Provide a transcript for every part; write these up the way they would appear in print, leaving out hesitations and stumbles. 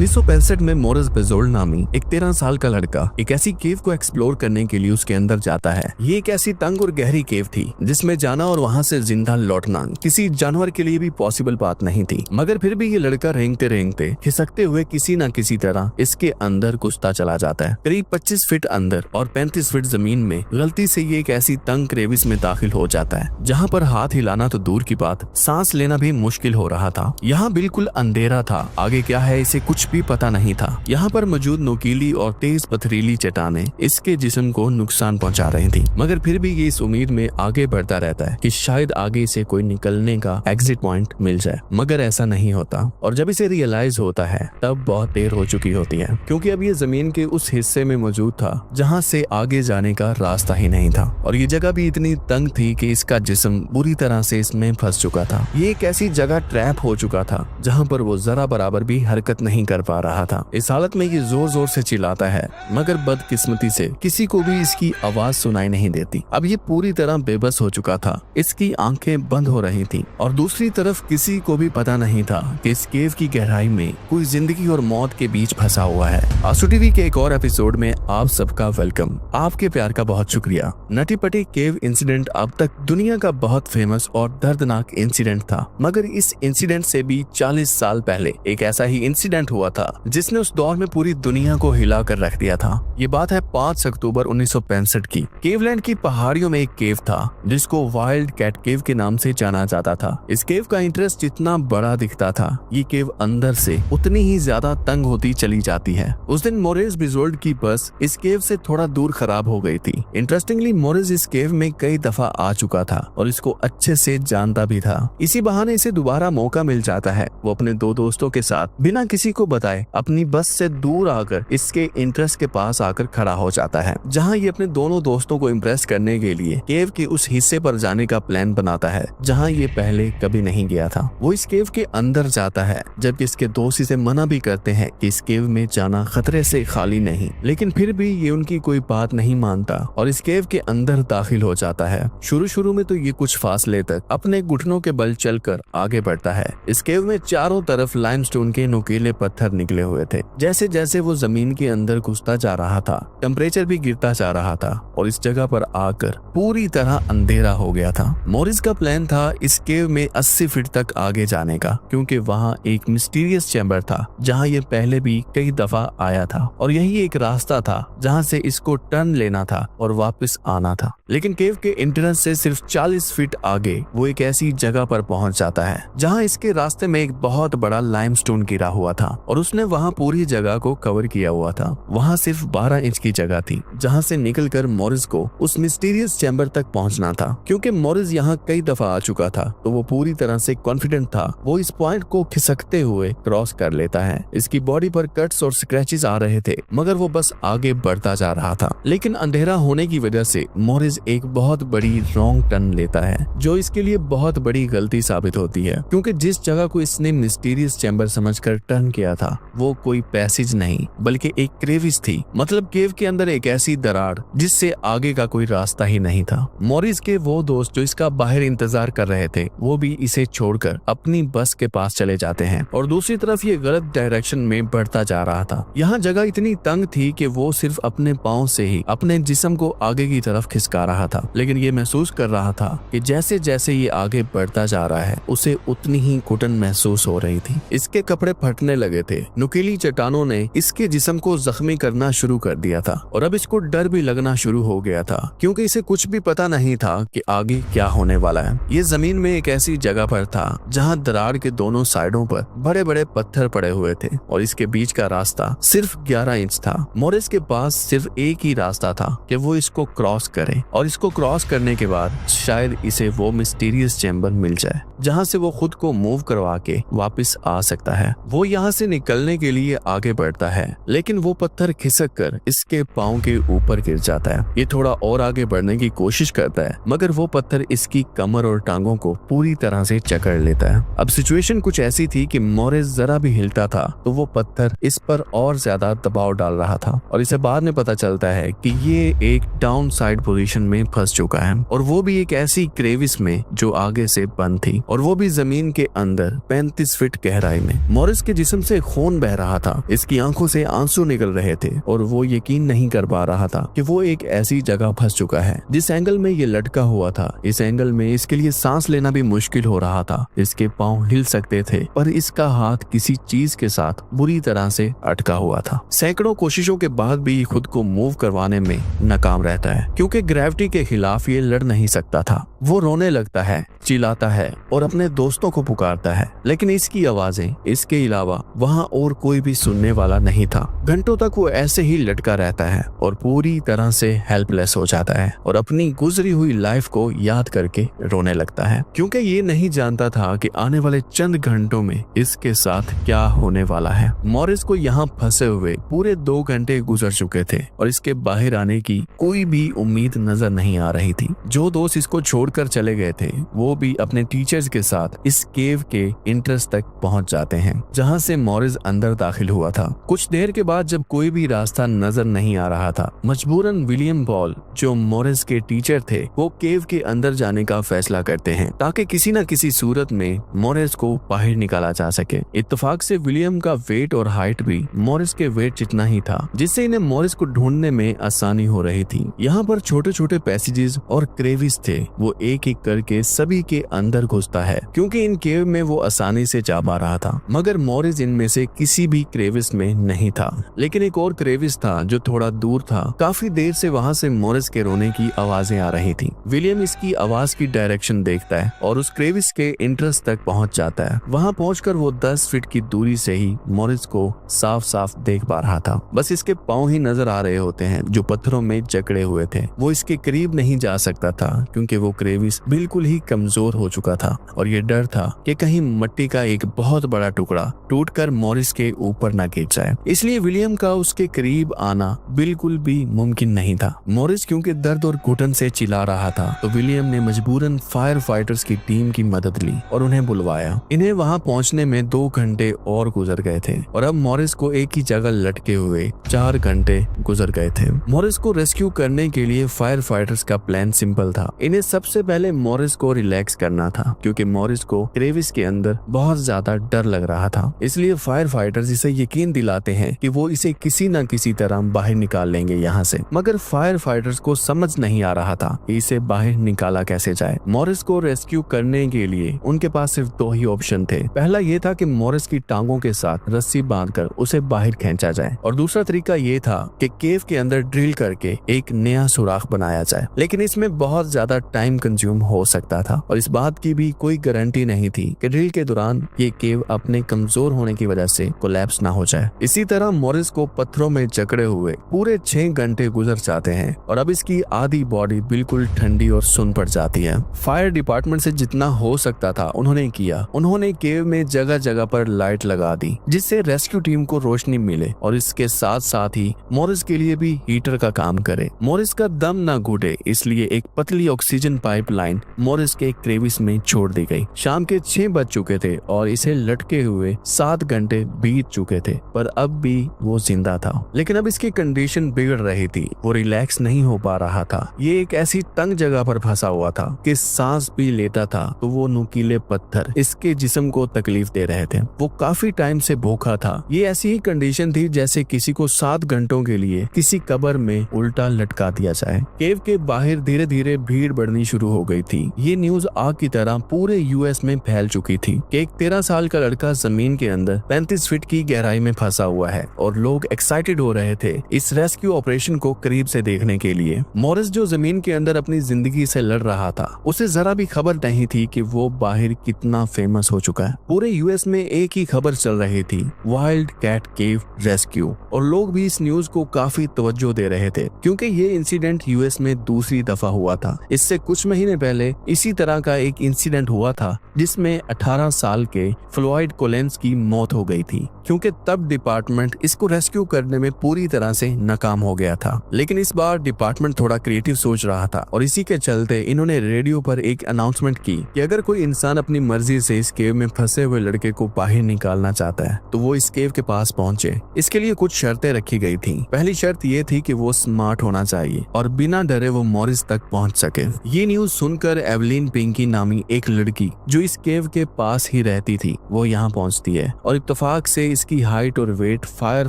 1965 में मोरिस बेजोल्ट नामी एक 13 साल का लड़का एक ऐसी केव को एक्सप्लोर करने के लिए उसके अंदर जाता है। ये एक ऐसी तंग और गहरी केव थी जिसमें जाना और वहाँ से जिंदा लौटना किसी जानवर के लिए भी पॉसिबल बात नहीं थी। मगर फिर भी ये लड़का रेंगते रेंगते खिसकते हुए किसी न किसी तरह इसके अंदर घुसता चला जाता है। करीब 25 फीट अंदर और 35 फीट जमीन में गलती से ये एक ऐसी तंग क्रेविस में दाखिल हो जाता है जहाँ पर हाथ हिलाना तो दूर की बात, सांस लेना भी मुश्किल हो रहा था। यहाँ बिल्कुल अंधेरा था, आगे क्या है इसे कुछ भी पता नहीं था। यहाँ पर मौजूद नुकीली और तेज पथरीली चट्टानें इसके जिस्म को नुकसान पहुंचा रही थी। मगर फिर भी ये इस उम्मीद में आगे बढ़ता रहता है कि शायद आगे से कोई निकलने का एग्जिट पॉइंट मिल जाए, मगर ऐसा नहीं होता। और जब इसे रियलाइज होता है तब बहुत देर हो चुकी होती है, क्योंकि अब ये जमीन के उस हिस्से में मौजूद था जहाँ से आगे जाने का रास्ता ही नहीं था। और ये जगह भी इतनी तंग थी कि इसका जिस्म बुरी तरह से इसमें फंस चुका था। ये एक ऐसी जगह ट्रैप हो चुका था जहाँ पर वो जरा बराबर भी हरकत नहीं कर पा रहा था। इस हालत में ये जोर जोर से चिल्लाता है, मगर बदकिस्मती से किसी को भी इसकी आवाज सुनाई नहीं देती। अब ये पूरी तरह बेबस हो चुका था, इसकी आंखें बंद हो रही थी और दूसरी तरफ किसी को भी पता नहीं था कि इस केव की गहराई में कोई जिंदगी और मौत के बीच फंसा हुआ है। आंसू टीवी के एक और एपिसोड में आप सबका वेलकम। आपके प्यार का बहुत शुक्रिया। नटी पटी केव इंसिडेंट अब तक दुनिया का बहुत फेमस और दर्दनाक इंसिडेंट था, मगर इस इंसिडेंट से भी 40 साल पहले एक ऐसा ही इंसिडेंट हुआ था जिसने उस दौर में पूरी दुनिया को हिला कर रख दिया था। ये बात है 5 अक्टूबर 1965 की। केवलैंड की पहाड़ियों में एक केव था जिसको वाइल्ड कैट केव के नाम से जाना जाता था। इस केव का इंटरेस्ट जितना बड़ा दिखता था, ये केव अंदर से उतनी ही ज्यादा तंग होती चली जाती है। उस दिन मोरिस बेजोल्ट की बस इस केव से थोड़ा दूर खराब हो गई थी। इंटरेस्टिंगली मोरिस इस केव में कई दफा आ चुका था और इसको अच्छे से जानता भी था। इसी बहाने इसे दोबारा मौका मिल जाता है। वो अपने 2 दोस्तों के साथ बिना किसी को बताए अपनी बस से दूर आकर इसके इंटरेस्ट के पास आकर खड़ा हो जाता है, जहां ये अपने दोनों दोस्तों को इम्प्रेस करने के लिए केव के उस हिस्से पर जाने का प्लान बनाता है जहां ये पहले कभी नहीं गया था। वो इस केव के अंदर जाता है, जबकि इसके दोस्त इसे मना भी करते हैं कि इस केव में जाना खतरे से खाली नहीं, लेकिन फिर भी ये उनकी कोई बात नहीं मानता और इस केव के अंदर दाखिल हो जाता है। शुरू में तो ये कुछ फासले तक अपने घुटनों के बल चलकर आगे बढ़ता है। इस केव में चारों तरफ लाइमस्टोन के नुकीले पत्थर निकले हुए थे। जैसे जैसे वो जमीन के अंदर घुसता जा रहा था, टेम्परेचर भी गिरता जा रहा था और इस जगह पर आकर पूरी तरह अंधेरा हो गया था। मोरिस का प्लान था इस केव में 80 फीट तक आगे जाने का, क्योंकि वहाँ एक मिस्टीरियस चैम्बर था जहाँ ये पहले भी कई दफा आया था और यही एक रास्ता था जहाँ से इसको टर्न लेना था और वापस आना था। लेकिन केव के एंट्रेंस से सिर्फ 40 फीट आगे वो एक ऐसी जगह पर पहुंच जाता है जहां इसके रास्ते में एक बहुत बड़ा लाइमस्टोन गिरा हुआ था और उसने वहां पूरी जगह को कवर किया हुआ था। वहां सिर्फ 12 इंच की जगह थी जहां से निकलकर मोरिस को उस मिस्टीरियस चैम्बर तक पहुंचना था। क्योंकि मोरिस यहां कई दफा आ चुका था तो वो पूरी तरह से कॉन्फिडेंट था वो इस पॉइंट को खिसकते हुए क्रॉस कर लेता है। इसकी बॉडी पर कट्स और स्क्रैचेस आ रहे थे, मगर वो बस आगे बढ़ता जा रहा था। लेकिन अंधेरा होने की वजह से मोरिस एक बहुत बड़ी रॉन्ग टर्न लेता है, जो इसके लिए बहुत बड़ी गलती साबित होती है, क्योंकि जिस जगह को इसने मिस्टीरियस चैम्बर समझकर टर्न किया था वो कोई पैसेज नहीं बल्कि एक क्रेविस थी। मतलब केव के अंदर एक ऐसी दरार जिससे आगे का कोई रास्ता ही नहीं था। मोरिस के वो दोस्त जो इसका बाहर इंतजार कर रहे थे वो भी इसे छोड़कर अपनी बस के पास चले जाते हैं और दूसरी तरफ ये गलत डायरेक्शन में बढ़ता जा रहा था। यहाँ जगह इतनी तंग थी कि वो सिर्फ अपने पाँव से ही अपने जिस्म को आगे की तरफ खिसका रहा था, लेकिन ये महसूस कर रहा था कि जैसे जैसे ये आगे बढ़ता जा रहा है उसे उतनी ही घुटन महसूस हो रही थी। इसके कपड़े फटने लगे थे। नुकीली चट्टानों ने इसके जिस्म को जख्मी करना शुरू कर दिया था और अब इसको डर भी लगना शुरू हो गया था, क्योंकि इसे कुछ भी पता नहीं था कि आगे क्या होने वाला है। ये जमीन में एक ऐसी जगह पर था जहाँ दरार के दोनों साइडों पर बड़े बड़े पत्थर पड़े हुए थे और इसके बीच का रास्ता सिर्फ 11 इंच था। मोरिस के पास सिर्फ एक ही रास्ता था कि वो इसको क्रॉस करे और इसको क्रॉस करने के बाद शायद इसे वो मिस्टीरियस चैम्बर मिल जाए जहां से वो खुद को मूव करवा के वापस आ सकता है। वो यहाँ से निकलने के लिए आगे बढ़ता है, लेकिन वो पत्थर खिसक कर इसके पाँव के ऊपर गिर जाता है। ये थोड़ा और आगे बढ़ने की कोशिश करता है, मगर वो पत्थर इसकी कमर और टांगों को पूरी तरह से जकड़ लेता है। अब सिचुएशन कुछ ऐसी थी कि मोरिस जरा भी हिलता था तो वो पत्थर इस पर और ज्यादा दबाव डाल रहा था और इसे बाद में पता चलता है कि ये एक डाउन साइड पोजीशन में फंस चुका है और वो भी एक ऐसी क्रेविस में जो आगे से बंद थी और वो भी जमीन के अंदर 35 फीट गहराई में। मोरिस के जिस्म से खून बह रहा था, इसकी आंखों से आंसू निकल रहे थे और वो यकीन नहीं कर पा रहा था कि वो एक ऐसी जगह फंस चुका है। जिस एंगल में ये लटका हुआ था, इस एंगल में इसके लिए सांस लेना भी मुश्किल हो रहा था। इसके पांव हिल सकते थे पर इसका हाथ किसी चीज के साथ बुरी तरह से अटका हुआ था। सैकड़ों कोशिशों के बाद भी खुद को मूव करवाने में नाकाम रहता है क्योंकि ग्रेविटी के खिलाफ ये लड़ नहीं सकता था। वो रोने लगता है, चिल्लाता है और अपने दोस्तों को पुकारता है, लेकिन इसकी आवाजें इसके अलावा वहाँ और कोई भी सुनने वाला नहीं था। घंटों तक वो ऐसे ही लटका रहता है और पूरी तरह से हेल्पलेस हो जाता है और अपनी गुजरी हुई लाइफ को याद करके रोने लगता है क्योंकि ये नहीं जानता था कि आने वाले चंद घंटों में इसके साथ क्या होने वाला है। मॉरिस को यहाँ फंसे हुए पूरे 2 घंटे गुजर चुके थे और इसके बाहर आने की कोई भी उम्मीद नजर नहीं आ रही थी। जो दोस्त इसको छोड़कर चले गए थे वो भी अपने टीचर्स के साथ इस केव के एंट्रेंस तक पहुंच जाते हैं जहां से मॉरिस अंदर दाखिल हुआ था। कुछ देर के बाद जब कोई भी रास्ता नजर नहीं आ रहा था, मजबूरन विलियम बॉल जो मॉरिस के टीचर थे वो केव के अंदर जाने का फैसला करते हैं ताकि किसी न किसी सूरत में मॉरिस को बाहर निकाला जा सके। इत्तेफाक से विलियम का वेट और हाइट भी मॉरिस के वेट जितना ही था, जिससे इन्हें मॉरिस को ढूंढने में आसानी हो रही थी। यहाँ पर छोटे छोटे पैसेजेस और क्रेविस थे, वो एक एक करके सभी के अंदर घुसता है क्योंकि इन केव में वो आसानी से जा पा रहा था। मगर मॉरिस इनमें से किसी भी क्रेविस में नहीं था, लेकिन एक और क्रेविस था जो थोड़ा दूर था। काफी देर से वहाँ से मॉरिस के रोने की आवाजें आ रही थी। विलियम इसकी आवाज की डायरेक्शन देखता है और उस क्रेविस के एंट्रेंस तक पहुंच जाता है। वहां पहुंचकर वो 10 फीट की दूरी से ही मॉरिस को साफ साफ देख पा रहा था। बस इसके पांव ही नजर आ रहे होते हैं जो पत्थरों में जकड़े हुए थे। वो इसके करीब नहीं जा सकता था क्योंकि वो क्रेविस बिल्कुल ही कमजोर हो चुका था और ये डर था कि कहीं मिट्टी का एक बहुत बड़ा टुकड़ा टूटकर मॉरिस के ऊपर न गिर जाए। इसलिए विलियम का उसके करीब आना बिल्कुल भी मुमकिन नहीं था। मॉरिस क्योंकि दर्द और घुटन से चिल्ला रहा था तो विलियम ने मजबूरन फायर फाइटर्स की टीम की मदद ली और उन्हें बुलवाया। इन्हें वहां पहुंचने में 2 घंटे और गुजर गए थे और अब मॉरिस को एक ही जगह लटके हुए 4 घंटे गुजर गए थे। मॉरिस को रेस्क्यू करने के लिए फायर फाइटर्स का प्लान सिंपल था। इन्हें सबसे पहले मॉरिस को रिलैक्स करना था क्योंकि मॉरिस को क्रेविस के अंदर बहुत ज्यादा डर लग रहा था। इसलिए फायर फाइटर्स इसे यकीन दिलाते हैं कि वो इसे किसी न किसी तरह बाहर निकाल लेंगे यहाँ से। मगर फायर फाइटर्स को समझ नहीं आ रहा था कि इसे बाहर निकाला कैसे जाए। मॉरिस को रेस्क्यू करने के लिए उनके पास सिर्फ 2 ही ऑप्शन थे। पहला ये था कि मॉरिस की टांगों के साथ रस्सी बांधकर उसे बाहर खींचा जाए और दूसरा तरीका ये था कि केव के अंदर ड्रिल करके एक नया सुराख बनाया जाए, लेकिन इसमें बहुत ज्यादा टाइम कंज्यूम हो सकता था और इस बात की भी कोई गारंटी नहीं थी कि ड्रिल के दौरान ये केव अपने कमजोर होने की वजह से कोलैप्स ना हो जाए। इसी तरह मॉरिस को पत्थरों में जकड़े हुए पूरे 6 घंटे गुजर जाते हैं और अब इसकी आधी बॉडी बिल्कुल ठंडी और सुन पड़ जाती है। फायर डिपार्टमेंट से जितना हो सकता था उन्होंने किया। उन्होंने केव में जगह जगह पर लाइट लगा दी जिससे रेस्क्यू टीम को रोशनी मिले और इसके साथ साथ ही मॉरिस के लिए भी हीटर का काम करे। मॉरिस का दम न घुटे इसलिए एक पतली ऑक्सीजन पाइपलाइन मॉरिस के क्रेविस में छोड़ दी गई। शाम के 6 बज चुके थे और इसे लटके हुए 7 घंटे बीत चुके थे पर अब भी वो जिंदा था। लेकिन अब इसकी कंडीशन बिगड़ रही थी, वो रिलैक्स नहीं हो पा रहा था। ये एक ऐसी तंग जगह पर फंसा हुआ था कि सांस भी लेता था तो वो नुकीले पत्थर इसके जिस्म को तकलीफ दे रहे थे। वो काफी टाइम से भूखा था। ये ऐसी ही कंडीशन थी जैसे किसी को 7 घंटों के लिए किसी कब्र में उल्टा लटका दिया जाए। केव के बाहर धीरे धीरे भीड़ बढ़नी शुरू हो गई थी। ये न्यूज आग की तरह पूरे यूएस में फैल चुकी थी कि एक 13 साल का लड़का जमीन के अंदर 35 फीट की गहराई में फंसा हुआ है और लोग एक्साइटेड हो रहे थे इस रेस्क्यू ऑपरेशन को करीब से देखने के लिए। मॉरिस जो जमीन के अंदर अपनी जिंदगी से लड़ रहा था उसे जरा भी खबर नहीं थी कि वो बाहर कितना फेमस हो चुका है। पूरे यूएस में एक ही खबर चल रही थी, वाइल्ड कैट केव रेस्क्यू, और लोग भी इस न्यूज को काफी तवज्जो दे रहे थे क्योंकि ये इंसिडेंट यूएस में दूसरी दफा हुआ था। इससे कुछ महीने पहले इसी तरह का एक इंसिडेंट हुआ था जिसमें 18 साल के फ्लॉयड कोलिंस की मौत हो गई थी क्योंकि तब डिपार्टमेंट इसको रेस्क्यू करने में पूरी तरह से नाकाम हो गया था। लेकिन इस बार डिपार्टमेंट थोड़ा क्रिएटिव सोच रहा था और इसी के चलते इन्होंने रेडियो पर एक अनाउंसमेंट की कि अगर कोई इंसान अपनी मर्जी से इस केव में फंसे हुए लड़के को बाहर निकालना चाहता है तो वो इस केव के पास पहुंचे। इसके लिए कुछ शर्तें रखी गई थी। पहली शर्त ये थी कि वो स्मार्ट होना चाहिए और बिना डरे वो मॉरिस तक पहुंच सके। ये न्यूज सुनकर एवलिन पिंकी नामी एक लड़की जो इस केव के पास ही रहती थी वो यहाँ पहुंचती है और इत्तेफाक से इसकी हाइट और वेट फायर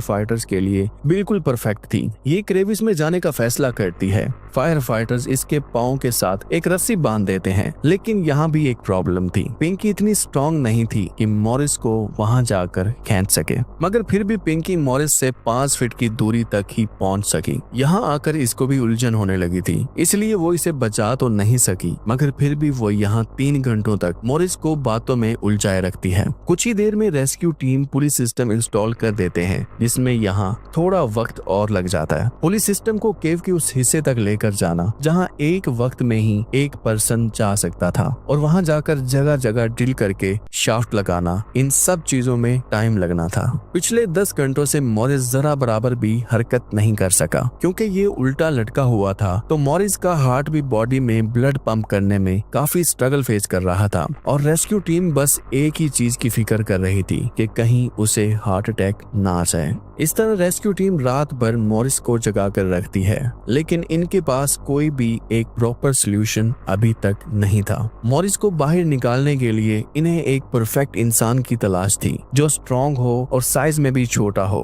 फाइटर्स के लिए बिल्कुल परफेक्ट थी। ये क्रेविस में जाने का फैसला करती है। फायर फाइटर्स इसके पाँव के साथ एक रस्सी बांध देते हैं, लेकिन यहाँ भी एक प्रॉब्लम थी। पिंकी इतनी स्ट्रॉन्ग नहीं थी कि मॉरिस को वहां जाकर खींच सके, मगर फिर भी पिंकी मॉरिस से 5 फीट की दूरी तक ही पहुंच सकी। यहाँ आकर इसको भी उलझन होने लगी थी, इसलिए वो इसे बचा तो नहीं सकी, मगर फिर भी वो यहाँ 3 घंटों तक मॉरिस को बातों में उलझाए रखती है। कुछ ही देर में rescue team police system install कर देते हैं, जिसमें यहाँ थोड़ा वक्त और लग जाता है। पुलिस सिस्टम को केव के उस हिस्से तक लेकर जाना जहाँ एक वक्त में ही एक पर्सन जा सकता था, और वहां जाकर जगह जगह ड्रिल करके शाफ्ट लगाना, इन सब चीजों में टाइम लगना था। पिछले 10 घंटों से मॉरिस जरा बराबर भी हरकत नहीं कर सका, क्योंकि ये उल्टा लटका हुआ था। तो मॉरिस का हार्ट भी बॉडी में ब्लड पंप करने में काफी स्ट्रगल फेस कर रहा था, और रेस्क्यू टीम बस एक ही चीज की फिक्र कर रही थी कि कहीं उसे हार्ट अटैक ना आ जाए। इस तरह रेस्क्यू टीम रात भर मॉरिस को जगा कर रखती है, लेकिन इनके पास कोई भी एक प्रॉपर सॉल्यूशन अभी तक नहीं था। मॉरिस को बाहर निकालने के लिए इन्हें एक परफेक्ट इंसान की तलाश थी, जो स्ट्रॉन्ग हो और साइज में भी छोटा हो।